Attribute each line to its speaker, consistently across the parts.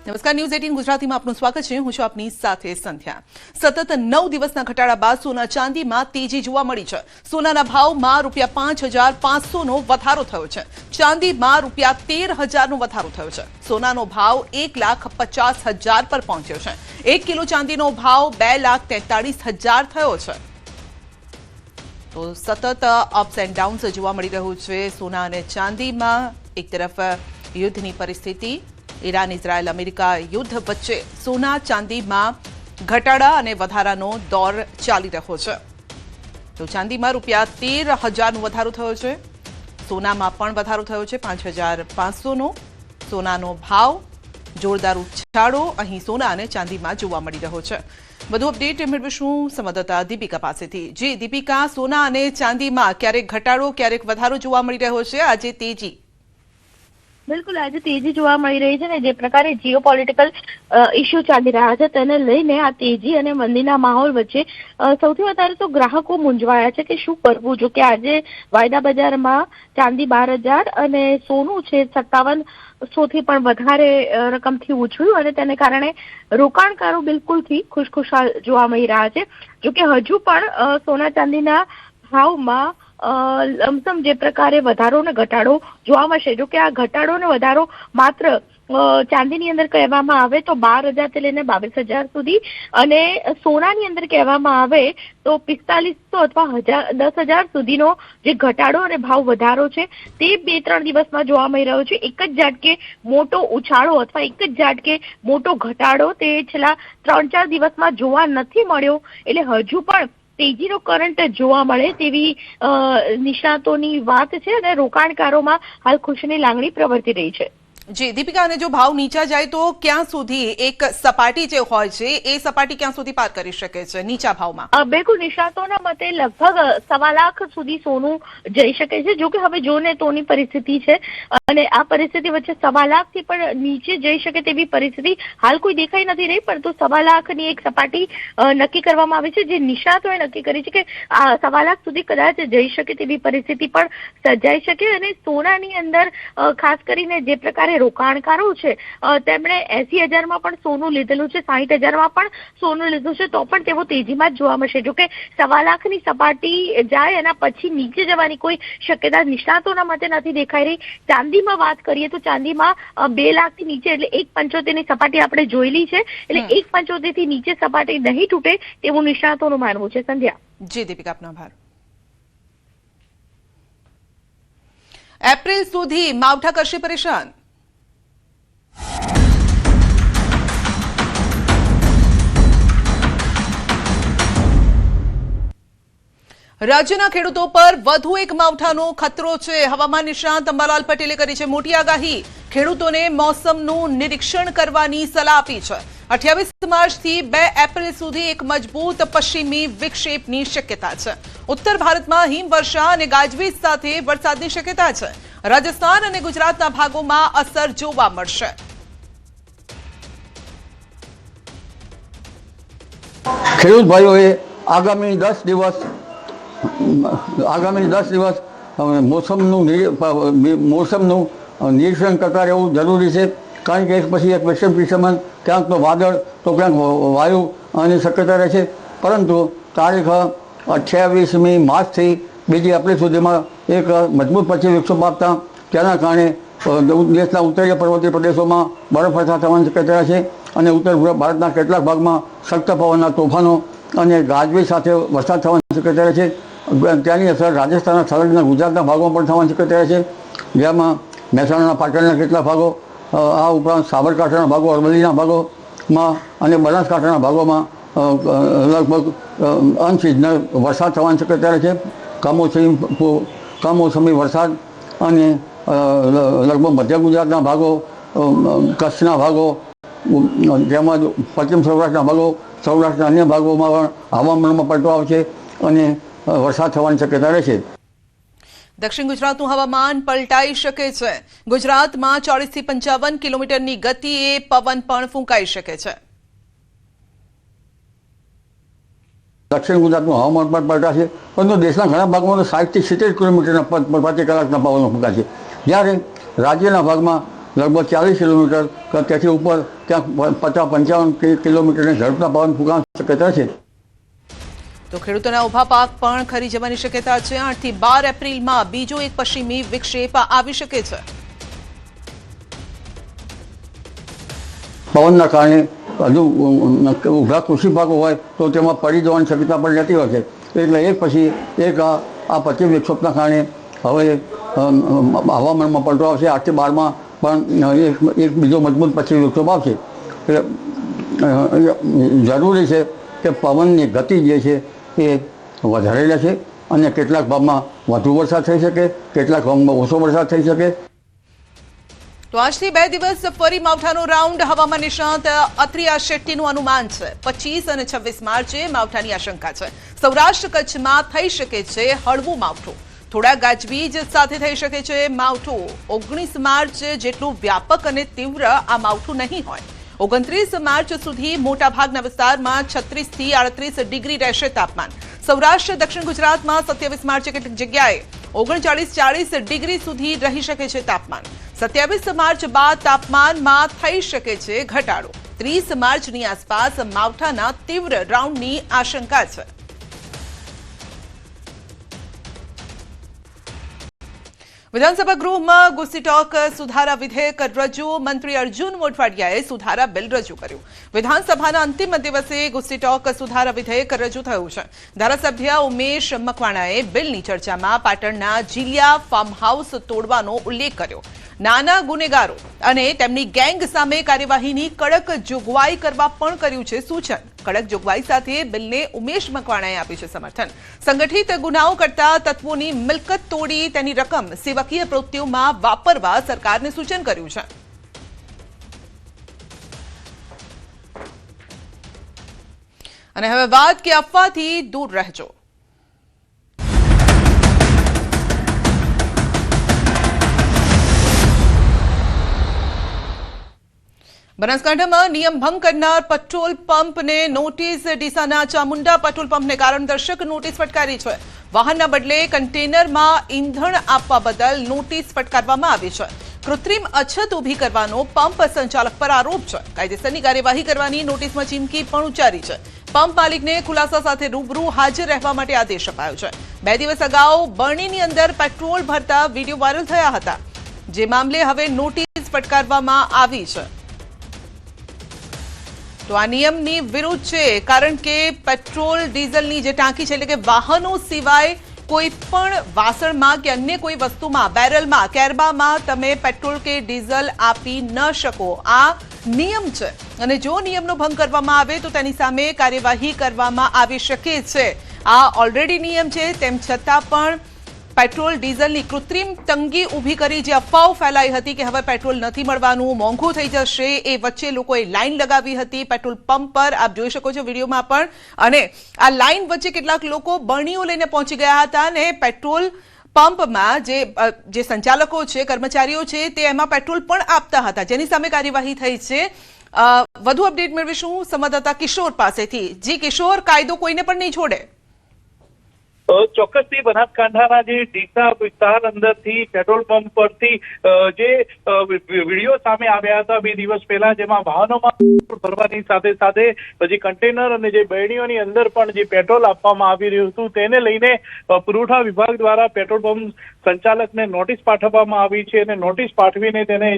Speaker 1: નમસ્કાર, ન્યૂઝ 18 ગુજરાતીમાં આપનું સ્વાગત છે. હું છું આપની સાથે સંધ્યા. સતત 9 દિવસના ઘટાડા બાદ સોના ચાંદીમાં તેજી જોવા મળી છે. સોનાના ભાવમાં ₹5,500નો વધારો થયો છે. ચાંદીમાં ₹13,000નો વધારો થયો છે. સોનાનો ભાવ 1,50,000 પર પહોંચ્યો છે. 1 કિલો ચાંદીનો ભાવ 2,43,000 થયો છે. તો સતત અપ્સ એન્ડ ડાઉન્સ જોવા મળી રહ્યું છે સોના અને ચાંદીમાં. એક તરફ યુદ્ધની પરિસ્થિતિ, ઈરાન, ઇઝરાયલ, અમેરિકા યુદ્ધ વચ્ચે સોના ચાંદીમાં ઘટાડા અને વધારાનો દોર ચાલી રહ્યો છે. તો ચાંદીમાં ₹13,000નો વધારો થયો છે. સોનામાં પણ વધારો થયો છે 5,500નો. સોનાનો ભાવ જોરદાર ઉછાળો અહીં સોના અને ચાંદીમાં જોવા મળી રહ્યો છે. વધુ અપડેટ મેળવીશું સંવાદદાતા દીપિકા પાસેથી. જી દીપિકા, સોના અને ચાંદીમાં ક્યારેક ઘટાડો ક્યારેક વધારો જોવા મળી રહ્યો છે. આજે તેજી
Speaker 2: બિલકુલ, આજે તેજી જોવા મળી રહી છે ને જે પ્રકારે જીઓપોલિટિકલ ઇસ્યુ ચાલી રહ્યા છે તેને લઈને આ તેજી અને મંદીના માહોલ વચ્ચે સૌથી વધારે તો ગ્રાહકો મૂંઝવાયા છે કે શું કરવું. જો કે આજે વાયદા બજારમાં ચાંદી 12,000 અને સોનું છે 5700થી પણ વધારે રકમથી ઉછળ્યું અને તેને કારણે રોકાણકારો બિલકુલથી ખુશખુશાલ જોવા મળી રહ્યા છે. જો કે હજુ પણ સોના ચાંદીના ભાવમાં લમસમ જે પ્રકારે વધારો ને ઘટાડો જોવા મળશે. જો કે આ ઘટાડો ને વધારો માત્ર ચાંદીની અંદર કહેવામાં આવે તો 12,000 થી લઈને 22,000 સુધી અને સોનાની અંદર કહેવામાં આવે તો 4,500 અથવા 10,000 સુધીનો જે ઘટાડો અને ભાવ વધારો છે તે 2-3 દિવસમાં જોવા મળી રહ્યો છે. એક જ ઝાટકે મોટો ઉછાળો અથવા એક જ ઝાટકે મોટો ઘટાડો તે છેલ્લા 3-4 દિવસમાં જોવા નથી મળ્યો. એટલે હજુ પણ તેજીનો કરંટ જોવા મળે તેવી નિષ્ણાતોની વાત છે અને રોકાણકારોમાં હાલ ખુશીની લાગણી પ્રવર્તી રહી છે.
Speaker 1: જી દીપિકા, અને જો ભાવ નીચા જાય તો ક્યાં સુધી એક સપાટી જે હોય છે એ સપાટી ક્યાં સુધી પાર કરી શકે છે નીચા ભાવમાં?
Speaker 2: બિલકુલ, નિષ્ણાતોના મતે લગભગ 1.25 લાખ સુધી સોનું જઈ શકે છે. જો કે હવે જોને તોની પરિસ્થિતિ છે અને આ પરિસ્થિતિ વચ્ચે 1.25 લાખથી પણ નીચે જઈ શકે તેવી પરિસ્થિતિ હાલ કોઈ દેખાઈ નથી રહી. પરંતુ 1.25 લાખની એક સપાટી નક્કી કરવામાં આવી છે જે નિષ્ણાતોએ નક્કી કરી છે કે આ 1.25 લાખ સુધી કદાચ જઈ શકે તેવી પરિસ્થિતિ પણ સર્જાઈ શકે. અને સોનાની અંદર ખાસ કરીને જે પ્રકારે રોકાણકારો છે તેમણે 80,000માં પણ સોનું લીધેલું છે, 60,000માં પણ સોનું લીધું છે, તો પણ તેઓ તેજીમાં જ જોવા મળશે. જો કે 1.25 લાખની સપાટી જાય એના પછી નીચે જવાની કોઈ શક્યતા નિષ્ણાતોના મતે નથી દેખાઈ રહી. ચાંદીમાં વાત કરીએ તો ચાંદીમાં 2 લાખથી નીચે એટલે 1.75ની સપાટી આપણે જોયેલી છે. એટલે 1.75થી નીચે સપાટી નહીં તૂટે તેવું નિષ્ણાતોનું માનવું છે. સંધ્યા.
Speaker 1: જી દીપિકા, આપનો આભાર. એપ્રિલ સુધી માવઠા કરશે પરેશાન. રાજ્યના ખેડૂતો પર વધુ એક માવઠાનો ખતરો છે. હવામાન નિષ્ણાત અંબાલાલ પટેલે કરી છે મોટી આગાહી. ખેડૂતોને મોસમનું નિરીક્ષણ કરવાની સલાહ આપી છે. 28 માર્ચથી 2 એપ્રિલ સુધી એક મજબૂત પશ્ચિમી વિક્ષેપની શક્યતા છે. ઉત્તર ભારતમાં હિમવર્ષા અને ગાજવીજ સાથે વરસાદની શક્યતા છે. રાજસ્થાન અને ગુજરાતના ભાગોમાં અસર જોવા મળશે.
Speaker 3: ખેડૂત ભાઈઓએ આગામી 10 દિવસ મોસમનું નિરીક્ષણ કરતા રહેવું જરૂરી છે. કારણ કે એક પછી એક પશ્ચિમ વિક્ષેપણ, ક્યાંક તો વાદળ તો ક્યાંક વાયુની શક્યતા રહે છે. પરંતુ તારીખ 28મી માર્ચથી 2 એપ્રિલ સુધીમાં એક મજબૂત પશ્ચિમ વિક્ષેપ આપતા તેના કારણે દેશના ઉત્તરીય પર્વતીય પ્રદેશોમાં બરફવર્ષા થવાની શક્યતા છે અને ઉત્તર ભારતના કેટલાક ભાગમાં સખ્ત પવનના તોફાનો અને ગાજવીજ સાથે વરસાદ થવાની શક્યતા છે. ત્યાંની અસર રાજસ્થાનના સંલગ્ન ગુજરાતના ભાગોમાં પણ થવાની શક્યતા છે, જેમાં મહેસાણાના પાટણના કેટલાક ભાગો, આ ઉપરાંત સાબરકાંઠાના ભાગો, અરવલ્લીના ભાગોમાં અને બનાસકાંઠાના ભાગોમાં લગભગ અનસિઝનલ વરસાદ થવાની શક્યતા છે. કમોસમી વરસાદ અને લગભગ મધ્ય ગુજરાતના ભાગો, કચ્છના ભાગો, જેમાં પશ્ચિમ સૌરાષ્ટ્રના ભાગો, સૌરાષ્ટ્રના અન્ય ભાગોમાં પણ હવામાનમાં પલટો આવશે અને વરસાદ થવાની શક્યતા રહેશે.
Speaker 1: દક્ષિણ ગુજરાતનું હવામાન પલટાઈ શકે છે. ગુજરાતમાં 40 થી 55 કિલોમીટરની ગતિએ પવન પણ ફૂંકાઈ શકે છે.
Speaker 3: દક્ષિણ ગુજરાતનું હવામાન પણ પલટાશે, પરંતુ દેશના ઘણા ભાગમાં 60 થી 70 કિલોમીટરના પ્રતિ કલાકના પવનો ફૂંકાશે. જ્યારે રાજ્યના ભાગમાં લગભગ 40 કિલોમીટર કે તેથી ઉપર ક્યાંક 50-55 કિલોમીટરની ઝડપના પવન ફૂંકાવાની શક્યતા છે.
Speaker 1: તો ખેડૂતોના ઉભા પાક પણ ખરી જવાની શક્યતા છે. 8 થી 12 એપ્રિલમાં બીજો એક પશ્ચિમી વિક્ષેપ આવી શકે છે.
Speaker 3: પવનના કારણે હજુ ઊભા કૃષિ પાકો હોય તો તેમાં પડી જવાની શક્યતા પણ રહેતી હોય છે. એટલે એક પછી એક આ પશ્ચિમ વિક્ષેપના કારણે હવે હવામાનમાં પલટો આવશે. 8 થી 12માં પણ એક બીજો મજબૂત પશ્ચિમ વિક્ષેપ આવશે. એટલે જરૂરી છે કે પવનની ગતિ જે છે એ વધારેલા છે અને કેટલાક ભાગમાં વધુ વરસાદ થઈ શકે, કેટલાક ભાગમાં ઓછો વરસાદ થઈ શકે.
Speaker 1: તો આજથી 2 દિવસ ફરી માવઠાનો રાઉન્ડ. હવામાન નિષ્ણાત અત્રિયા શેટ્ટીનું અનુમાન છે 25 અને 26 માર્ચે માવઠાની આશંકા છે. સૌરાષ્ટ્ર કચ્છમાં થઈ શકે છે હળવું માવઠું. થોડા ગાજવીજ સાથે થઈ શકે છે માવઠું. 19 માર્ચ જેટલું વ્યાપક અને તીવ્ર આ માવઠું નહીં હોય. 29 માર્ચ સુધી મોટાભાગના વિસ્તારમાં 36 થી 38 ડિગ્રી રહેશે તાપમાન. સૌરાષ્ટ્ર દક્ષિણ ગુજરાતમાં 27 માર્ચે કેટલીક જગ્યાએ 39-40 ડિગ્રી સુધી રહી શકે છે તાપમાન. 27 માર્ચ બાદ તાપમાનમાં થઈ શકે છે ઘટાડો. 30 માર્ચની આસપાસ માવઠાના તીવ્ર રાઉન્ડની આશંકા છે. વિધાનસભા ગૃહમાં ગુસ્સીટોક સુધારા વિધેયક રજૂ. મંત્રી અર્જુન મોઢવાડિયાએ સુધારા બિલ રજૂ કર્યું. વિધાનસભાના અંતિમ દિવસે ગુસ્સીટોક સુધારા વિધેયક રજૂ થયું છે. ધારાસભ્ય ઉમેશ મકવાણાએ બિલની ચર્ચામાં પાટણના જીલિયા ફાર્મ હાઉસ તોડવાનો ઉલ્લેખ કર્યો. નાના ગુનેગારો અને તેમની ગેંગ સામે કાર્યવાહીની કડક જોગવાઈ કરવા પણ કર્યું છે સૂચન. કડક જોગવાઈ સાથે બિલને ઉમેશ મકવાણાએ આપ્યું છે સમર્થન. સંગઠિત ગુનાઓ કરતા તત્વોની મિલકત તોડી તેની રકમ સેવાકીય પ્રવૃત્તિઓમાં વાપરવા સરકારને સૂચન કર્યું છે. અને હવે વાત કે અફવાથી દૂર રહેજો. બનાસકાંઠામાં નિયમ ભંગ કરનાર પેટ્રોલ પંપને નોટિસ. ડીસાના ચામુંડા પેટ્રોલ પંપને કારણદર્શક નોટિસ ફટકારી છે. વાહનના બદલે કન્ટેનરમાં ઈંધણ આપવા બદલ નોટિસ ફટકારવામાં આવી છે. કૃત્રિમ અછત ઊભી કરવાનો પંપ સંચાલક પર આરોપ છે. કાયદેસરની કાર્યવાહી કરવાની નોટિસમાં ચીમકી પણ ઉચ્ચારી છે. પંપ માલિકને ખુલાસા સાથે રૂબરૂ હાજર રહેવા માટે આદેશ અપાયો છે. 2 દિવસ અગાઉ બરણીની અંદર પેટ્રોલ ભરતા વિડીયો વાયરલ થયા હતા, જે મામલે હવે નોટિસ ફટકારવામાં આવી છે. તો આ નિયમની વિરુદ્ધ છે, કારણ કે પેટ્રોલ ડીઝલની જે ટાંકી છે એટલે કે વાહનો સિવાય કોઈ પણ વાસણમાં કે અન્ય કોઈ વસ્તુમાં, બેરલમાં, કેરબામાં તમે પેટ્રોલ કે ડીઝલ આપી ન શકો. આ નિયમ છે અને જો નિયમનો ભંગ કરવામાં આવે તો તેની સામે કાર્યવાહી કરવામાં આવી શકે છે. આ ઓલરેડી નિયમ છે, તેમ છતાં પણ પેટ્રોલ ડીઝલની કૃત્રિમ તંગી ઊભી કરી જે અફવાઓ ફેલાઈ હતી કે હવે પેટ્રોલ નથી મળવાનું, મોંઘું થઈ જશે, એ વચ્ચે લોકોએ લાઈન લગાવી હતી પેટ્રોલ પંપ પર. આપ જોઈ શકો છો વિડીયોમાં પણ. અને આ લાઈન વચ્ચે કેટલાક લોકો બરણીઓ લઈને પહોંચી ગયા હતા અને પેટ્રોલ પંપમાં જે સંચાલકો છે, કર્મચારીઓ છે, તે એમાં પેટ્રોલ પણ આપતા હતા, જેની સામે કાર્યવાહી થઈ છે. વધુ અપડેટ મેળવીશું સંવાદદાતા કિશોર પાસેથી. જી કિશોર, કાયદો કોઈને પણ નહીં છોડે.
Speaker 4: ચોક્કસથી બનાસકાંઠાના જે ડીસા વિસ્તાર અંદરથી પેટ્રોલ પંપ પરથી જે વિડીયો સામે આવ્યા હતા 2 દિવસ પહેલા, જેમાં વાહનોમાં ભરવાની સાથે સાથે જે કન્ટેનર અને જે બરણીઓની અંદર પણ જે પેટ્રોલ આપવામાં આવી રહ્યું હતું, તેને લઈને પુરવઠા વિભાગ દ્વારા પેટ્રોલ પંપ સંચાલકને નોટિસ પાઠવવામાં આવી છે અને નોટિસ પાઠવીને તેને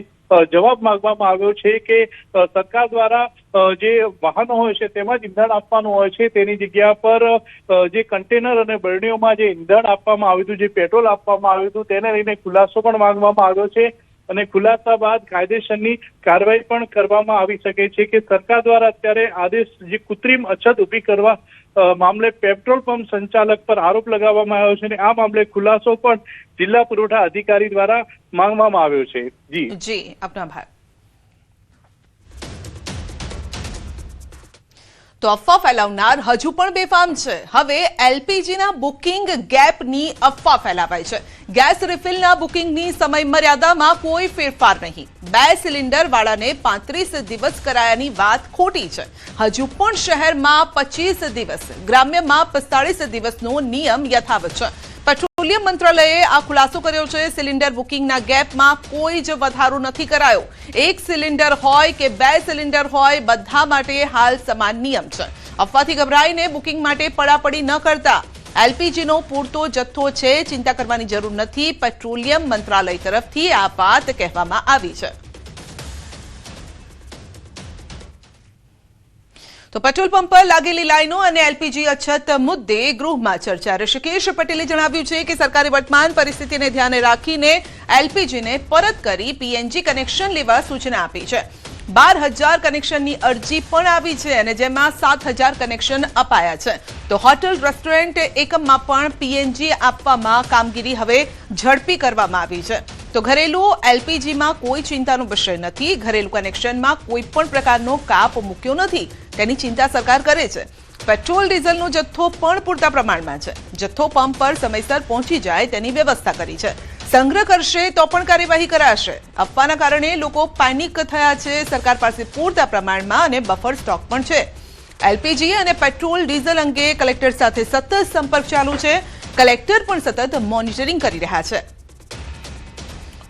Speaker 4: જવાબ માંગવામાં આવ્યો છે કે સરકાર દ્વારા જે વાહનો હોય છે તેમાં જ ઈંધણ આપવાનું હોય છે, તેની જગ્યા પર જે કન્ટેનર અને બરણીઓમાં જે ઈંધણ આપવામાં આવ્યું હતું, જે પેટ્રોલ આપવામાં આવ્યું હતું, તેને લઈને ખુલાસો પણ માંગવામાં આવ્યો છે. અને ખુલાસા બાદ કાયદેસરની કાર્યવાહી પણ કરવામાં આવી શકે છે કે સરકાર દ્વારા અત્યારે આદેશ જે કૃત્રિમ અછત ઊભી કરવા મામલે પેટ્રોલ પંપ સંચાલક પર આરોપ લગાવવામાં આવ્યો છે અને આ મામલે ખુલાસો પણ જિલ્લા પુરવઠા અધિકારી દ્વારા માંગવામાં આવ્યો છે.
Speaker 1: જી આપનો આભાર. તો અફવા ફેલાવનાર હજુ પણ બેફામ છે. હવે એલપીજીના બુકિંગ ગેપની અફવા ફેલાવાય છે. ગેસ રિફિલના બુકિંગની સમય મર્યાદામાં કોઈ ફેરફાર નહીં. 2 સિલિન્ડર વાળાને 35 દિવસ કરાયાની વાત ખોટી છે. હજુ પણ શહેરમાં 25 દિવસ, ગ્રામ્યમાં 45 દિવસનો નિયમ યથાવત છે. પેટ્રોલિયમ મંત્રાલયે આ ખુલાસો કર્યો છે. સિલિન્ડર બુકિંગના ગેપમાં કોઈ જ વધારો નથી કરાયો. એક સિલિન્ડર હોય કે બે સિલિન્ડર હોય, બધા માટે હાલ સમાન નિયમ છે. અફવાથી ગભરાઈને બુકિંગ માટે પડાપડી ન કરતા. એલપીજીનો પૂરતો જથ્થો છે, ચિંતા કરવાની જરૂર નથી. પેટ્રોલિયમ મંત્રાલય તરફથી આ વાત કહેવામાં આવી છે. તો પેટ્રોલ પંપ પર લાગેલી લાઈનો અને એલપીજી અછત મુદ્દે ગૃહમાં ચર્ચા. ઋષિકેશ પટેલે જણાવ્યું છે કે સરકારે વર્તમાન પરિસ્થિતિને ધ્યાને રાખીને એલપીજીને પરત કરી પીએનજી કનેક્શન લેવા સૂચના આપી છે. 12,000 કનેક્શનની અરજી પણ આવી છે અને જેમાં 7,000 કનેક્શન અપાયા છે. તો હોટેલ રેસ્ટોરન્ટ એકમમાં પણ પીએનજી આપવામાં કામગીરી હવે ઝડપી કરવામાં આવી છે. તો ઘરેલું એલપીજીમાં કોઈ ચિંતાનો વિષય નથી. ઘરેલું કનેક્શનમાં કોઈ પણ પ્રકારનો કાપ મૂક્યો નથી, તેની ચિંતા સરકાર કરે છે. પેટ્રોલ ડીઝલનો જથ્થો પણ પૂરતા પ્રમાણમાં છે. જથ્થો પંપ પર સમયસર પહોંચી જાય તેની વ્યવસ્થા કરી છે. સંગ્રહ કરશે તો પણ કાર્યવાહી કરાશે. અફવાના કારણે લોકો પેનિક થયા છે. સરકાર પાસે પૂરતા પ્રમાણમાં અને બફર સ્ટોક પણ છે. એલપીજી અને પેટ્રોલ ડીઝલ અંગે કલેક્ટર સાથે સતત સંપર્ક ચાલુ છે. કલેક્ટર પણ સતત મોનિટરિંગ કરી રહ્યા છે.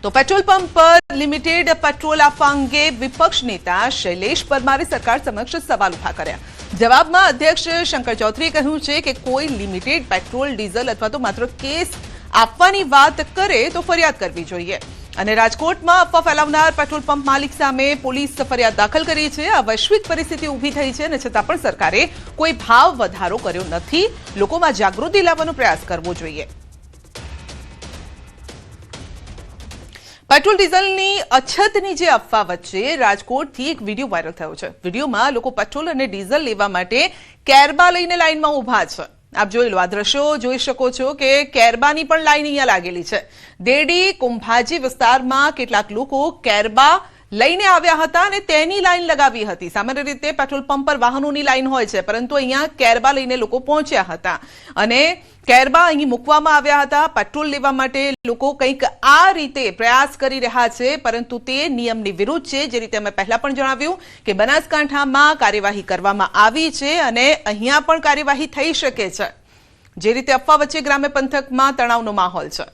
Speaker 1: તો પેટ્રોલ પંપ પર લિમિટેડ પેટ્રોલ આપવા અંગે વિપક્ષ નેતા શૈલેષ પરમારે સરકાર સમક્ષ સવાલ ઉભા કર્યા. જવાબમાં અધ્યક્ષ શંકર ચૌધરીએ કહ્યું છે કે કોઈ લિમિટેડ પેટ્રોલ ડીઝલ અથવા તો માત્ર કેસ આપવાની વાત કરે તો ફરિયાદ કરવી જોઈએ. અને રાજકોટમાં અફવા ફેલાવનાર પેટ્રોલ પંપ માલિક સામે પોલીસ ફરિયાદ દાખલ કરી છે. આ વૈશ્વિક પરિસ્થિતિ ઊભી થઈ છે અને છતાં પણ સરકારે કોઈ ભાવ વધારો કર્યો નથી. લોકોમાં જાગૃતિ લાવવાનો પ્રયાસ કરવો જોઈએ. પેટ્રોલ ડીઝલની અછતની જે અફવા વચ્ચે રાજકોટથી એક વિડીયો વાયરલ થયો છે. વિડીયોમાં લોકો પેટ્રોલ અને ડીઝલ લેવા માટે કેરબા લઈને લાઈનમાં ઊભા છે. આપ જોઈ લો, આ દ્રશ્યો જોઈ શકો છો કે કેરબાની પણ લાઈન અહીંયા લાગેલી છે. દેડી કુંભાજી વિસ્તારમાં કેટલાક લોકો કેરબા લઈને આવ્યા હતા અને તેની લાઈન લગાવી હતી. સામાન્ય રીતે પેટ્રોલ પંપ પર વાહનોની લાઈન હોય છે, પરંતુ અહીંયા કેરબા લઈને લોકો પહોંચ્યા હતા અને કેરબા અહીં મૂકવામાં આવ્યા હતા. પેટ્રોલ લેવા માટે લોકો કંઈક આ રીતે પ્રયાસ કરી રહ્યા છે, પરંતુ તે નિયમની વિરુદ્ધ છે. જે રીતે અમે પહેલા પણ જણાવ્યું કે બનાસકાંઠામાં કાર્યવાહી કરવામાં આવી છે અને અહીંયા પણ કાર્યવાહી થઈ શકે છે. જે રીતે અફવા વચ્ચે ગ્રામ્ય પંથકમાં તણાવનો માહોલ છે.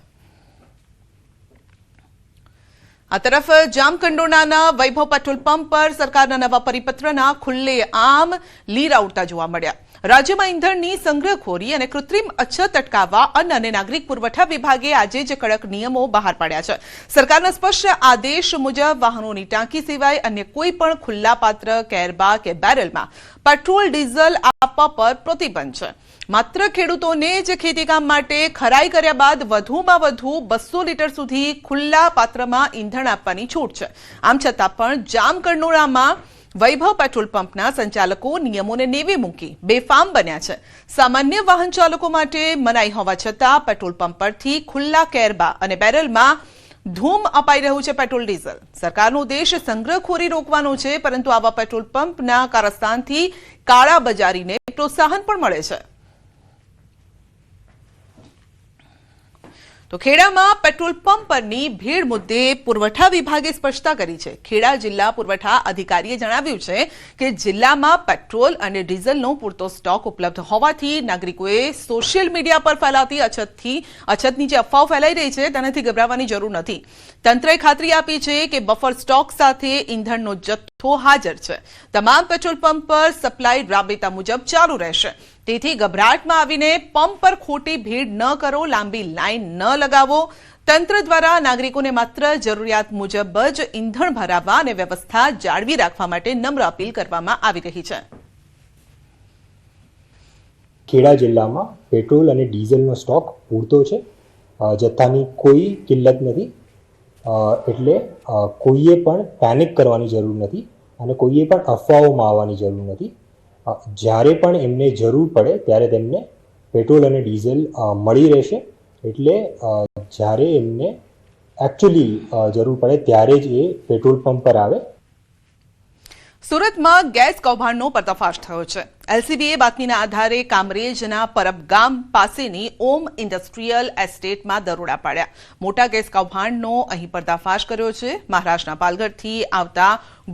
Speaker 1: આ તરફ જામકંડોરણાના વૈભવ પેટ્રોલ પંપ પર સરકારના નવા પરિપત્રના ખુલ્લે આમ લીરા ઉડતા જોવા મળ્યા. રાજ્યમાં ઈંધણની સંગ્રહખોરી અને કૃત્રિમ અછત અટકાવવા અન્ન અને નાગરિક પુરવઠા વિભાગે આજે જ કડક નિયમો બહાર પાડ્યા છે. સરકારના સ્પષ્ટ આદેશ મુજબ વાહનોની ટાંકી સિવાય અન્ય કોઈ પણ ખુલ્લા પાત્ર, કેરબા કે બેરલમાં પેટ્રોલ ડીઝલ આપવા પર પ્રતિબંધ છે. માત્ર ખેડૂતોને જ ખેતીકામ માટે ખરાઈ કર્યા બાદ વધુમાં વધુ 200 લીટર સુધી ખુલ્લા પાત્રમાં ઈંધણ આપવાની છૂટ છે. આમ છતાં પણ જામકંડોરણામાં વૈભવ પેટ્રોલ પંપના સંચાલકો નિયમોને નેવે મૂકી બેફામ બન્યા છે. સામાન્ય વાહન ચાલકો માટે મનાઈ હોવા છતાં પેટ્રોલ પંપ પરથી ખુલ્લા કેરબા અને બેરલમાં ધૂમ અપાઈ રહ્યું છે પેટ્રોલ ડીઝલ. સરકારનો ઉદ્દેશ સંગ્રહખોરી રોકવાનો છે, પરંતુ આવા પેટ્રોલ પંપના કારસ્તાનથી કાળાબજારીને પ્રોત્સાહન પણ મળે છે. તો ખેડામાં પેટ્રોલ પંપ પરની ભીડ મુદ્દે પુરવઠા વિભાગે સ્પષ્ટતા કરી છે. ખેડા જિલ્લા પુરવઠા અધિકારીએ જણાવ્યું છે કે જિલ્લામાં પેટ્રોલ અને ડીઝલનો પૂરતો સ્ટોક ઉપલબ્ધ હોવાથી નાગરિકોએ સોશિયલ મીડિયા પર ફેલાતી અછતની જે અફવાઓ ફેલાઈ રહી છે તેનાથી ગભરાવાની જરૂર નથી. તંત્રએ ખાતરી આપી છે કે બફર સ્ટોક સાથે ઈંધણનો જથ્થો હાજર છે. તમામ પેટ્રોલ પંપ પર સપ્લાય રાબેતા મુજબ ચાલુ રહેશે. તેથી ગભરાટમાં આવીને પંપ પર ખોટી ભીડ ન કરો, લાંબી લાઈન ન લગાવો. તંત્ર દ્વારા નાગરિકોને માત્ર જરૂરિયાત મુજબ જ ઈંધણ ભરાવવા અને વ્યવસ્થા જાળવી રાખવા માટે નમ્ર અપીલ કરવામાં આવી રહી છે.
Speaker 5: ખેડા જિલ્લામાં પેટ્રોલ અને ડીઝલનો સ્ટોક પૂરતો છે. જથ્થાની કોઈ કિલ્લત નથી. એટલે કોઈએ પણ પેનિક કરવાની જરૂર નથી અને કોઈએ પણ અફવાઓમાં આવવાની જરૂર નથી. જ્યારે પણ એમને જરૂર પડે ત્યારે તેમને પેટ્રોલ અને ડીઝલ મળી રહેશે. એટલે જ્યારે એમને એકચ્યુઅલી જરૂર પડે ત્યારે જ એ પેટ્રોલ પંપ પર આવે.
Speaker 1: સુરતમાં ગેસ કૌભાંડનો પર્દાફાશ થયો છે. એલસીબીએ બાતમીના આધારે કામરેજના પરબ ગામ પાસેની ઓમ ઇન્ડસ્ટ્રીયલ એસ્ટેટમાં દરોડા પાડ્યા। મોટા ગેસ કૌભાંડનો અહીં પર્દાફાશ કર્યો છે। મહારાષ્ટ્રના પાલઘરથી આવતા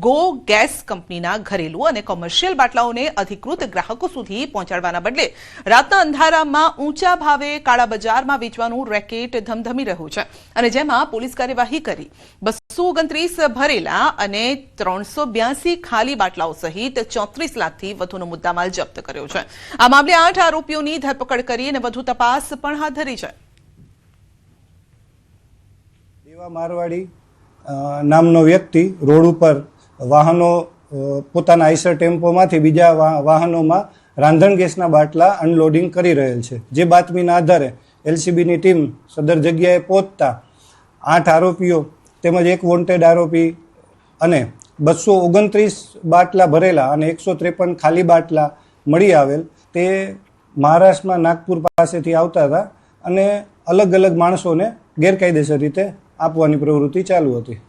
Speaker 1: ગો ગેસ કંપનીના ઘરેલું અને કોમર્શિયલ બાટલાઓને અધિકૃત ગ્રાહકો સુધી પહોંચાડવાના બદલે રાતના અંધારામાં ઊંચા ભાવે કાળા બજારમાં વેચવાનું રેકેટ ધમધમી રહ્યું છે અને જેમાં પોલીસ કાર્યવાહી કરી 229 ભરેલા અને 382 ખાલી બાટલાઓ સહિત 34 લાખથી વધુનો મુદ્દામાલ જપ્ત કર્યો છે। આ મામલે 8 આરોપીઓની ધરપકડ કરી અને વધુ તપાસ પણ હાથ ધરી છે।
Speaker 6: દેવા મારવાડી નામનો વ્યક્તિ રોડ ઉપર વાહનો પોતાના આઈસર ટેમ્પોમાંથી બીજા વાહનોમાં રાંધણ ગેસના બાટલા અનલોડિંગ કરી રહેલ છે। જે બાતમીના આધારે એલસીબીની ટીમ સદર જગ્યાએ પહોંચતા 8 આરોપીઓ તેમજ એક વોન્ટેડ આરોપી અને 229 બાટલા ભરેલા અને 153 ખાલી બાટલા મળી આવેલ। તે મહારાષ્ટ્રમાં નાગપુર પાસેથી આવતા હતા અને અલગ અલગ માણસોને ગેરકાયદેસર રીતે આપવાની પ્રવૃત્તિ ચાલુ હતી।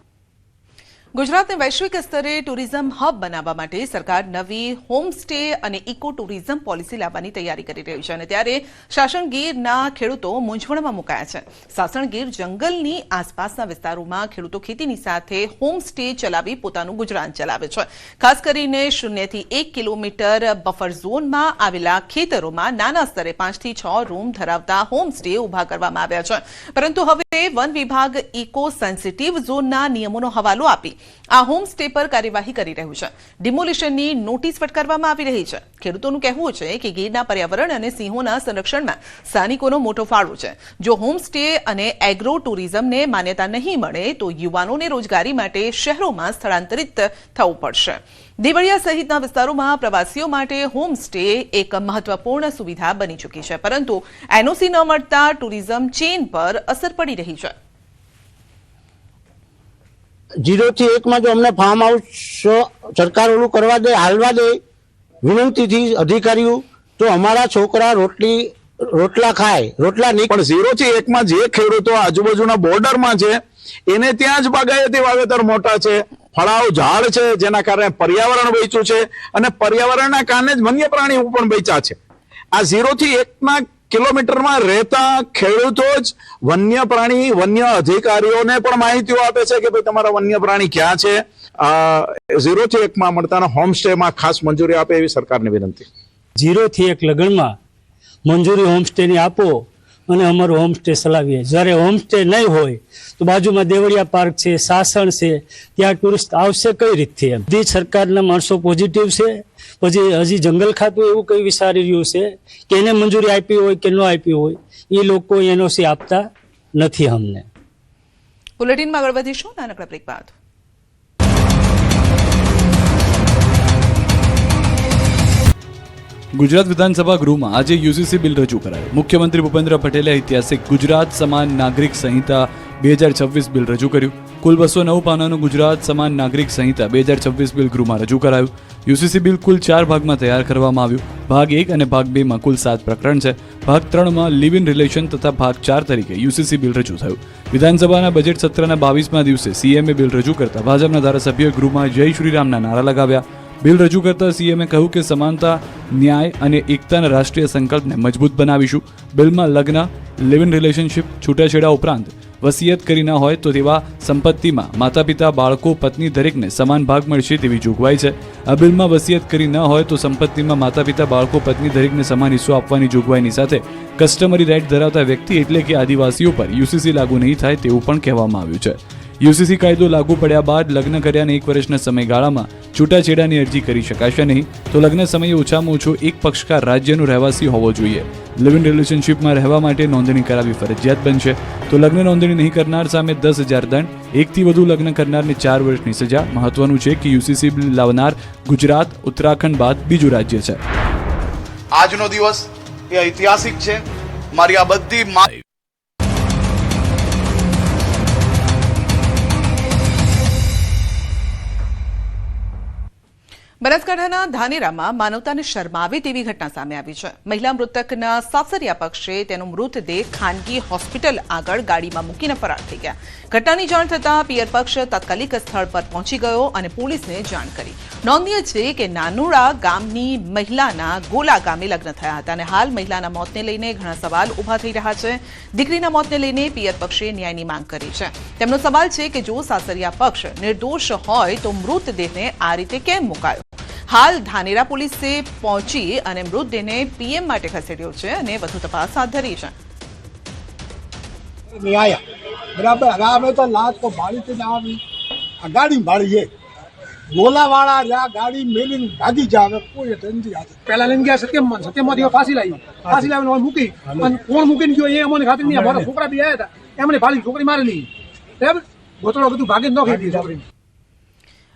Speaker 1: ગુજરાતને વૈશ્વિક સ્તરે ટુરિઝમ હબ બનાવવા માટે સરકાર નવી હોમ સ્ટે અને ઇકો ટુરિઝમ પોલિસી લાવવાની તૈયારી કરી રહી છે અને ત્યારે સાસણગીરના ખેડૂતો મૂંઝવણમાં મુકાયા છે। સાસણગીર જંગલની આસપાસના વિસ્તારોમાં ખેડૂતો ખેતીની સાથે હોમ સ્ટે ચલાવી પોતાનું ગુજરાન ચલાવે છે। ખાસ કરીને 0 થી 1 કિલોમીટર બફર ઝોનમાં આવેલા ખેતરોમાં નાના સ્તરે 5 થી 6 રૂમ ધરાવતા હોમ સ્ટે ઉભા કરવામાં આવ્યા છે, પરંતુ હવે વન વિભાગ ઇકો સેન્સિટિવ ઝોનના નિયમોનો હવાલો આપી આ હોમ સ્ટે પર કાર્યવાહી કરી રહ્યું છે। ડિમોલિશનની નોટિસ ફટકારવામાં આવી રહી છે। ખેડૂતોનું કહેવું છે કે ગીરના પર્યાવરણ અને સિંહોના સંરક્ષણમાં સ્થાનિકોનો મોટો ફાળો છે। જો હોમ સ્ટે અને એગ્રો ટુરિઝમને માન્યતા નહીં મળે તો યુવાનોને રોજગારી માટે શહેરોમાં સ્થળાંતરિત થવું પડશે। દેવળિયા સહિતના વિસ્તારોમાં પ્રવાસીઓ માટે હોમ સ્ટે એક મહત્વપૂર્ણ સુવિધા બની ચૂકી છે, પરંતુ એનઓસી ન મળતા ટુરિઝમ ચેઇન પર અસર પડી રહી છે।
Speaker 7: 0 થી 1 માં જો અમને ફાર્મ હાઉસ સરકાર ઓલું કરવા દે, હાલવા દે વિનંતીથી અધિકારીઓ, તો અમારા છોકરા રોટલા ખાય, રોટલા નહીં।
Speaker 8: પણ 0 થી 1 માં જે ખેડૂતો આજુબાજુના બોર્ડરમાં છે એને ત્યાં જ બાગાયતી વાવેતર મોટા છે, ફળાઓ ઝાડ છે, જેના કારણે પર્યાવરણ બચ્યું છે અને પર્યાવરણના કારણે જ વન્ય પ્રાણીઓ પણ બચ્યા છે। આ 0 થી 1 કિલોમીટરમાં રહેતા ખેડૂતો જ વન્ય પ્રાણી વન્ય અધિકારીઓને પણ માહિતીઓ આપે છે કે ભાઈ તમારા વન્ય પ્રાણી ક્યાં છે। 0 થી 1 માં મળતાના હોમસ્ટેમાં ખાસ મંજૂરી આપે એવી સરકારને વિનંતી।
Speaker 9: 0 થી 1 લગ્નમાં મંજૂરી હોમસ્ટેની આપો અને અમારું હોમસ્ટે ચલાવીએ। જ્યારે હોમસ્ટે નહીં હોય તો બાજુમાં દેવળિયા પાર્ક છે, સાસણ છે, ત્યાં ટુરિસ્ટ આવશે કઈ રીતથી? એમ બધી સરકારના માણસો પોઝિટિવ છે, પછી હજી જંગલ ખાતું એવું કઈ વિચારી રહ્યું છે કે એને મંજૂરી આપી હોય કે ન આપી હોય, એ લોકો એનઓસી આપતા નથી અમને।
Speaker 1: બુલેટિનમાં આગળ વધીશું નાનકડા બ્રેક બાદ।
Speaker 10: ગુજરાત વિધાનસભા ગૃહમાં આજે યુસીસી બિલ રજૂ કરાયું। મુખ્યમંત્રી ભૂપેન્દ્ર પટેલે ઐતિહાસિક ગુજરાત સમાન નાગરિક સંહિતા 2026 બિલ રજૂ કર્યું। કુલ 209 પાનાનું ગુજરાત સમાન નાગરિક સંહિતા 2026 બિલ ગૃહમાં રજૂ કરાયું। યુસીસી બિલ કુલ 4 ભાગમાં તૈયાર કરવામાં આવ્યું। ભાગ 1 અને ભાગ 2 માં કુલ 7 પ્રકરણ છે। ભાગ 3 માં લિવ ઇન રિલેશન તથા ભાગ 4 તરીકે યુસીસી બિલ રજૂ થયું। વિધાનસભાના બજેટ સત્રના 22મા દિવસે સીએમએ બિલ રજૂ કરતા ભાજપના ધારાસભ્યોએ ગૃહમાં જય શ્રી રામના નારા લગાવ્યા। બિલ રજૂ કરતા સીએમએ કહ્યું કે સમાનતા, ન્યાય અને એકતાના રાષ્ટ્રીય સંકલ્પને મજબૂત બનાવીશું। બિલમાં લગ્ન, લિવ ઇન રિલેશનશિપ, છૂટાછેડા ઉપરાંત વસિયત કરી ન હોય તો તેવા સંપત્તિમાં માતા પિતા, બાળકો, પત્ની દરેકને સમાન ભાગ મળશે તેવી જોગવાઈ છે। આ બિલમાં વસિયત કરી ન હોય તો સંપત્તિમાં માતા પિતા, બાળકો, પત્ની દરેકને સમાન હિસ્સો આપવાની જોગવાઈની સાથે કસ્ટમરી રાઇટ ધરાવતા વ્યક્તિ એટલે કે આદિવાસીઓ પર યુસીસી લાગુ નહીં થાય તેવું પણ કહેવામાં આવ્યું છે। યુસીસી કાયદો લાગુ પડ્યા બાદ લગ્ન કર્યાના 1 વર્ષના સમયગાળામાં છૂટાછેડાની અરજી કરી શકાશે નહીં, તો લગ્ન સમયે ઓછામાં ઓછો એક પક્ષકાર રાજ્યનો રહેવાસી હોવો જોઈએ। લિવ ઇન રિલેશનશિપમાં રહેવા માટે નોંધણી કરાવવી ફરજિયાત બનશે, તો લગ્ન નોંધણી નહીં કરનાર સામે 10,000 દંડ, 1 થી વધુ લગ્ન કરનારને 4 વર્ષની સજા। મહત્વનું છે કે યુસીસી બિલ લાવનાર ગુજરાત ઉત્તરાખંડ બાદ બીજું રાજ્ય છે।
Speaker 11: આજનો દિવસ એ ઐતિહાસિક છે। મારી આ બધી
Speaker 1: બનાસકાંઠાના ધાનેરામાં માનવતાને શરમાવે તેવી ઘટના સામે આવી છે. મહિલા મૃતકના સાસરિયા પક્ષે તેનો મૃતદેહ ખાનગી હોસ્પિટલ આગળ ગાડીમાં મૂકીને ફરાર થઈ ગયા. ઘટનાની જાણ થતાં પિયર પક્ષ તાત્કાલિક સ્થળ પર પહોંચી ગયો અને પોલીસને જાણ કરી. નોંધનીય છે કે નાનુડા ગામની મહિલાના ગોલા ગામે લગ્ન થયા હતા અને હાલ મહિલાના મોતને લઈને ઘણા સવાલ ઊભા થઈ રહ્યા છે. દીકરીના મોતને લઈને પિયર પક્ષે ન્યાયની માંગ કરી છે. તેમનો સવાલ છે કે જો સાસરિયા પક્ષ નિર્દોષ હોય તો મૃતદેહને આ રીતે કેમ મુકાયો. હાલ ધાનેરા પોલીસે પહોંચી અને મૃતદેહને પીએમ માટે ખસેડ્યો છે અને વધુ તપાસ હાથ ધરી છે.
Speaker 12: બરાબર હવે અમે તો લાશ તો ભાડી આવી આ ગાડી ભાડી છે ગોલાવાળા જ્યાં ગાડી મેલીને ભાગી જાય કોઈ ટેન્શન નથી. પહેલા લઈને ગયા સત્યમમાંથી ફાંસી લાવીને મૂકી અને કોણ મૂકીને ગયો એ અમને ખાતરી નહીં. અમારા છોકરા બી આવ્યા હતા એમને ભાડી છોકરી મારેલી બરાબર ગોતડો બધું ભાગી નોખી દીધી.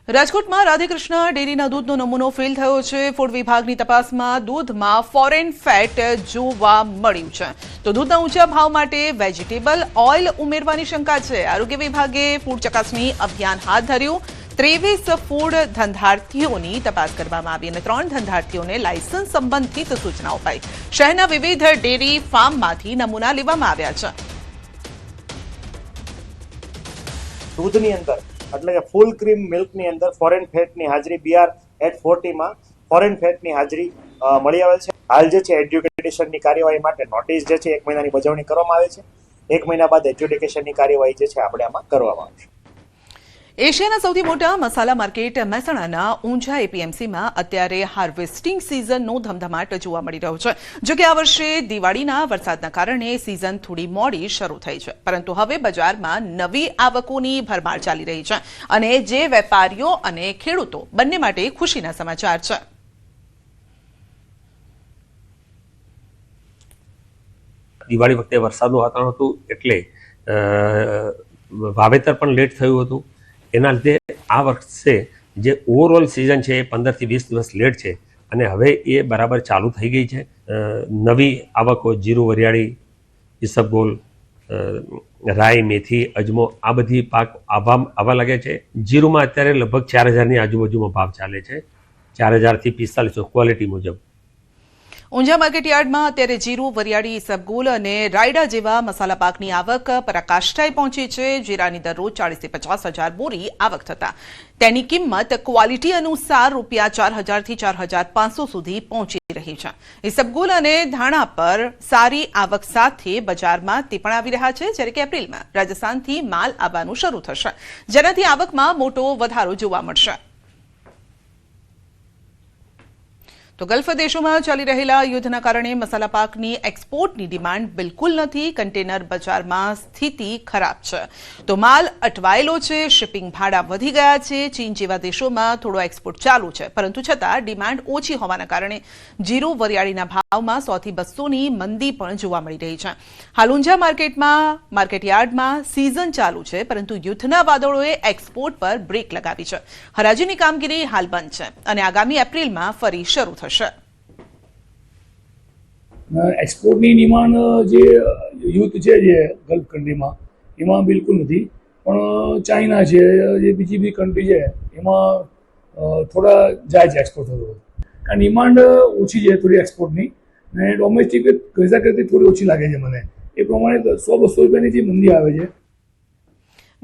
Speaker 1: રાજકોટમાં રાધેકૃષ્ણ ડેરીના દૂધનો નમૂનો ફેલ થયો છે. ફૂડ વિભાગની તપાસમાં દૂધમાં ફોરેન ફેટ જોવા મળ્યું છે. તો દૂધના ઊંચા ભાવ માટે વેજીટેબલ ઓઇલ ઉમેરવાની શંકા છે. આરોગ્ય વિભાગે ફૂડ ચકાસણી અભિયાન હાથ ધર્યું. 23 ફૂડ ધંધાર્થીઓની તપાસ કરવામાં આવી અને 3 ધંધાર્થીઓને લાયસન્સ સંબંધિત સૂચનાઓ અપાઈ. શહેરના વિવિધ ડેરી ફાર્મમાંથી નમૂના લેવામાં આવ્યા છે.
Speaker 13: દૂધની અંદર એટલે કે ફૂલ ક્રીમ મિલ્કની અંદર ફોરેન ફેટની હાજરી BR-40 માં ફોરેન ફેટની હાજરી મળી આવેલ છે. હાલ જે છે એડ્યુકેશનની કાર્યવાહી માટે નોટિસ જે છે 1 મહિનાની બજવણી કરવામાં આવે છે. 1 મહિના બાદ એડ્યુકેશનની કાર્યવાહી જે છે આપણે આમાં કરવામાં આવશે.
Speaker 1: એશિયાના સૌથી મોટા મસાલા માર્કેટ મહેસાણાના ઊંઝા એપીએમસીમાં અત્યારે હાર્વેસ્ટિંગ સિઝનનો ધમધમાટ જોવા મળી રહ્યો છે. જો કે આ વર્ષે દિવાળીના વરસાદના કારણે સિઝન થોડી મોડી શરૂ થઈ છે, પરંતુ હવે બજારમાં નવી આવકોની ભરમાર ચાલી રહી છે અને જે વેપારીઓ અને ખેડૂતો બંને માટે ખુશીના સમાચાર છે.
Speaker 14: દિવાળી વખતે વરસાદનું વાતાવરણ હતું એટલે વાવેતર પણ લેટ થયું હતું. એના લીધે આ વર્ષે જે ઓવરઓલ સિઝન છે એ 15 થી 20 દિવસ લેટ છે અને હવે એ બરાબર ચાલુ થઈ ગઈ છે. નવી આવકો જીરું, વરિયાળી, ઈસબગોલ, રાઈ, મેથી, અજમો આ બધી પાક આવવા લાગ્યા છે. જીરુંમાં અત્યારે લગભગ 4000ની આજુબાજુમાં ભાવ ચાલે છે, 4000 થી 4500 ક્વોલિટી મુજબ.
Speaker 1: ઊંઝા માર્કેટયાર્ડમાં અત્યારે જીરું, વરિયાળી, ઈસબગોલ અને રાયડા જેવા મસાલા પાકની આવક પરાકાષ્ઠાએ પહોંચી છે. જીરાની દરરોજ 40 થી 50 હજાર બોરી આવક થતા તેની કિંમત ક્વોલિટી અનુસાર ₹4000 થી 4500 સુધી પહોંચી રહી છે. ઈસબગોલ અને ધાણા પર સારી આવક સાથે બજારમાં તે પણ આવી રહ્યા છે, જ્યારે કે એપ્રિલમાં રાજસ્થાનથી માલ આવવાનું શરૂ થશે, જેનાથી આવકમાં મોટો વધારો જોવા મળશે. તો ગલ્ફ દેશોમાં ચાલી રહેલા યુદ્ધના કારણે મસાલા પાકની એક્સપોર્ટની ડિમાન્ડ બિલકુલ નથી. કન્ટેનર બજારમાં સ્થિતિ ખરાબ છે, તો માલ અટવાયેલો છે, શિપિંગ ભાડા વધી ગયા છે. ચીન જેવા દેશોમાં થોડો એક્સપોર્ટ ચાલુ છે, પરંતુ છતાં ડિમાન્ડ ઓછી હોવાના કારણે જીરું, વરિયાળીના ભાવમાં 100 થી 200ની મંદી પણ જોવા મળી રહી છે. હાલ ઊંઝા માર્કેટયાર્ડમાં સિઝન ચાલુ છે, પરંતુ યુદ્ધના વાદળોએ એક્સપોર્ટ પર બ્રેક લગાવી છે. હરાજીની કામગીરી હાલ બંધ છે અને આગામી એપ્રિલમાં ફરી શરૂ થશે.
Speaker 15: એક્સપોર્ટની ડિમાન્ડ જે યુદ્ધ છે જે ગલ્ફ કન્ટ્રીમાં એમાં બિલકુલ નથી, પણ ચાઇના છે, જે બીજી બી કન્ટ્રી છે એમાં થોડા જાય છે એક્સપોર્ટ થતો. કારણ ડિમાન્ડ ઓછી છે થોડી એક્સપોર્ટની અને ડોમેસ્ટિક ગઝા કરતી થોડી ઓછી લાગે છે મને. એ પ્રમાણે 100-200 રૂપિયાની જે મંદી આવે છે.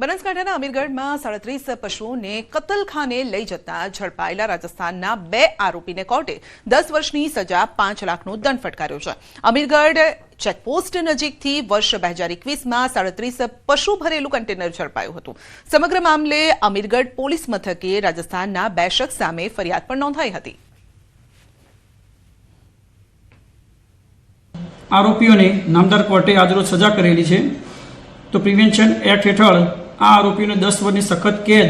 Speaker 1: બનાસકાંઠાના અમીરગઢમાં 37 પશુઓને કતલખાને લઈ જતા ઝડપાયેલા રાજસ્થાનના 2 આરોપીને કોર્ટે 10 વર્ષની સજા 5 લાખનો દંડ ફટકાર્યો છે. અમીરગઢ ચેકપોસ્ટ નજીકથી વર્ષ 2021માં 37 પશુ ભરેલું કન્ટેનર ઝડપાયું હતું. સમગ્ર મામલે અમીરગઢ પોલીસ મથકે રાજસ્થાનના 2 શખ્સ સામે ફરિયાદ પણ નોંધાઈ હતી.
Speaker 16: આરોપીઓને નામદાર કોર્ટે આજરોજ સજા કરેલી છે. તો પ્રિવેન્શન એક્ટ હેઠળ આ આરોપીઓને 10 વર્ષની સખત કેદ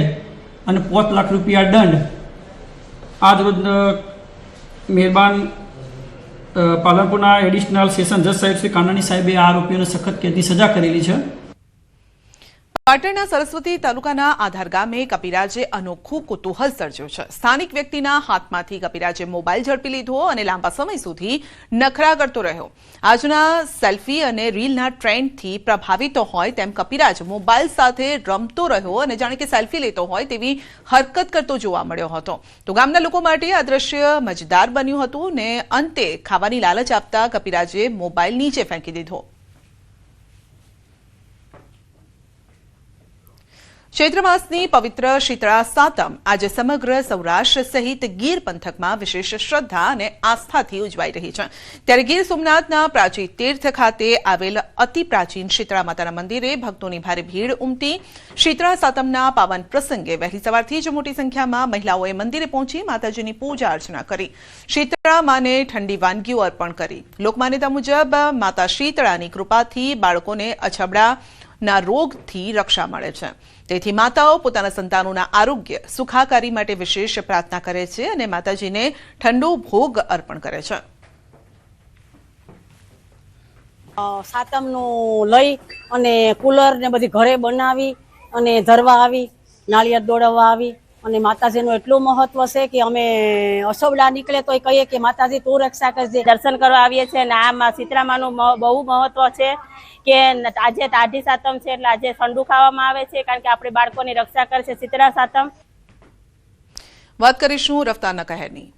Speaker 16: અને 5 લાખ રૂપિયા દંડ આજરોજ મહેરબાન પાલનપુરના એડિશનલ સેશન જજ સાહેબ શ્રી કાનાણી સાહેબે આ આરોપીઓને સખત કેદની સજા કરેલી છે.
Speaker 1: પાટણના સરસ્વતી તાલુકાના આધાર ગામે કપિરાજે અનોખું કુતૂહલ સર્જ્યું છે. સ્થાનિક વ્યક્તિના હાથમાંથી કપિરાજે મોબાઈલ ઝડપી લીધો અને લાંબા સમય સુધી નખરા કરતો રહ્યો. આજના સેલ્ફી અને રીલના ટ્રેન્ડથી પ્રભાવિત હોય તેમ કપિરાજ મોબાઈલ સાથે રમતો રહ્યો અને જાણે કે સેલ્ફી લેતો હોય તેવી હરકત કરતો જોવા મળ્યો હતો. તો ગામના લોકો માટે આ દ્રશ્ય મજેદાર બન્યું હતું ને અંતે ખાવાની લાલચ આપતા કપિરાજે મોબાઈલ નીચે ફેંકી દીધો. ચૈત્ર માસની પવિત્ર શીતળા સાતમ આજે સમગ્ર સૌરાષ્ટ્ર સહિત ગીર પંથકમાં વિશેષ શ્રદ્ધા અને આસ્થાથી ઉજવાઈ રહી છે. ત્યારે ગીર સોમનાથના પ્રાચીન તીર્થ ખાતે આવેલ અતિ પ્રાચીન શીતળા માતાના મંદિરે ભક્તોની ભારે ભીડ ઉમટી. શીતળા સાતમના પાવન પ્રસંગે વહેલી સવારથી જ મોટી સંખ્યામાં મહિલાઓએ મંદિરે પહોંચી માતાજીની પૂજા અર્ચના કરી. શીતળા માને ઠંડી વાનગીઓ અર્પણ કરી. લોકમાન્યતા મુજબ માતા શીતળાની કૃપાથી બાળકોને અછબડાના રોગથી રક્ષા મળે છે. તેથી માતાઓ પોતાના સંતાનોના આરોગ્ય સુખાકારી માટે વિશેષ પ્રાર્થના કરે છે અને માતાજીને ઠંડો ભોગ અર્પણ કરે છે.
Speaker 17: સાતમનું લઈ અને કુલર ને બધી ઘરે બનાવી અને ધરવા આવી, નાળિયેર દોડાવવા આવી અને માતાજીનું એટલું મહત્વ છે કે અમે અસોબડા નીકળે તો કહીએ કે માતાજી તું રક્ષા કરજે.
Speaker 18: દર્શન કરવા આવીએ છીએ અને આ શીતળામાનું બહુ મહત્વ છે કે આજે ટાઢી સાતમ છે એટલે આજે ઠંડુ ખાવામાં આવે છે કારણ કે આપણે બાળકોની રક્ષા કરે છે શીતળા સાતમ.
Speaker 1: વાત કરીશું રફતારના કહેરની.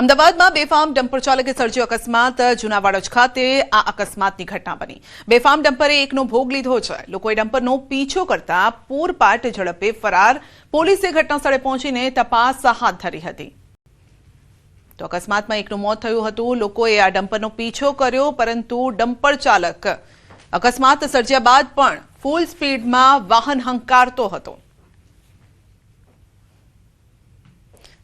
Speaker 1: અમદાવાદમાં બેફામ ડમ્પર ચાલકે સર્જ્યો અકસ્માત. જૂનાવાડજ ખાતે આ અકસ્માતની ઘટના બની. બેફામ ડમ્પરે એકનો ભોગ લીધો છે. લોકોએ ડમ્પરનો પીછો કરતા પૂરપાટ ઝડપે ફરાર. પોલીસે ઘટનાસ્થળે પહોંચીને તપાસ હાથ ધરી હતી. તો અકસ્માતમાં એકનું મોત થયું હતું. લોકોએ આ ડમ્પરનો પીછો કર્યો પરંતુ ડમ્પર ચાલક અકસ્માત સર્જ્યા બાદ પણ ફૂલ સ્પીડમાં વાહન હંકારતો હતો.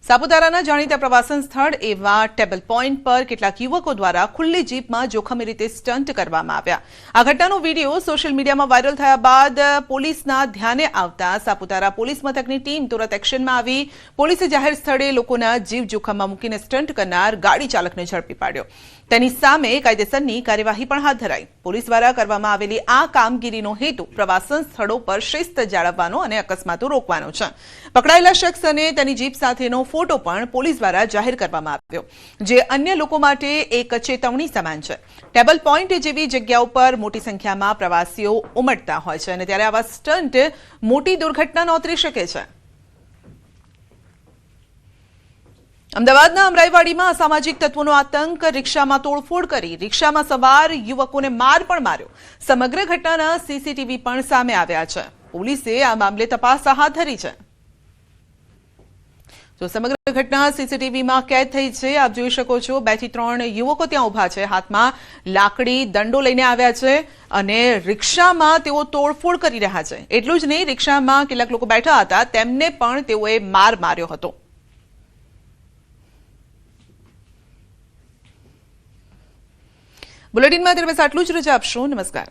Speaker 1: સાપુતારાના જાણીતા પ્રવાસન સ્થળ એવા ટેબલ પોઈન્ટ પર કેટલાક યુવકો દ્વારા ખુલ્લી જીપમાં જોખમી રીતે સ્ટન્ટ કરવામાં આવ્યા. આ ઘટનાનો વિડીયો સોશિયલ મીડિયામાં વાયરલ થયા બાદ પોલીસના ધ્યાને આવતા સાપુતારા પોલીસ મથકની ટીમ તુરંત એક્શનમાં આવી. પોલીસે જાહેર સ્થળે લોકોના જીવ જોખમમાં મૂકીને સ્ટન્ટ કરનાર ગાડી ચાલકને ઝડપી પાડ્યો. તેની સામે કાયદેસરની કાર્યવાહી પણ હાથ ધરાઈ. પોલીસ દ્વારા કરવામાં આવેલી આ કામગીરીનો હેતુ પ્રવાસન સ્થળો પર શિસ્ત જાળવવાનો અને અકસ્માતો રોકવાનો છે. પકડાયેલા શખ્સ અને તેની જીપ સાથેનો ફોટો પણ પોલીસ દ્વારા જાહેર કરવામાં આવ્યો, જે અન્ય લોકો માટે એક ચેતવણી સમાન છે. ટેબલ પોઈન્ટ જેવી જગ્યાઓ પર મોટી સંખ્યામાં પ્રવાસીઓ ઉમટતા હોય છે અને ત્યારે આવા સ્ટન્ટ મોટી દુર્ઘટના નોતરી શકે છે. અમદાવાદના અમરાઈવાડીમાં અસામાજિક તત્વોનો આતંક. રિક્ષામાં તોડફોડ કરી રિક્ષામાં સવાર યુવકોને માર પણ માર્યો. સમગ્ર ઘટનાના સીસીટીવી પણ સામે આવ્યા છે. પોલીસે આ મામલે તપાસ હાથ ધરી છે. તો સમગ્ર ઘટના સીસીટીવીમાં કેદ થઈ છે. આપ જોઈ શકો છો 2 થી 3 યુવકો ત્યાં ઉભા છે. હાથમાં લાકડી દંડો લઈને આવ્યા છે અને રિક્ષામાં તેઓ તોડફોડ કરી રહ્યા છે. એટલું જ નહીં, રિક્ષામાં કેટલાક લોકો બેઠા હતા તેમને પણ તેઓએ માર માર્યો હતો. બુલેટિનમાં અત્યારે બસ આટલું જ. રજા આપશો. નમસ્કાર.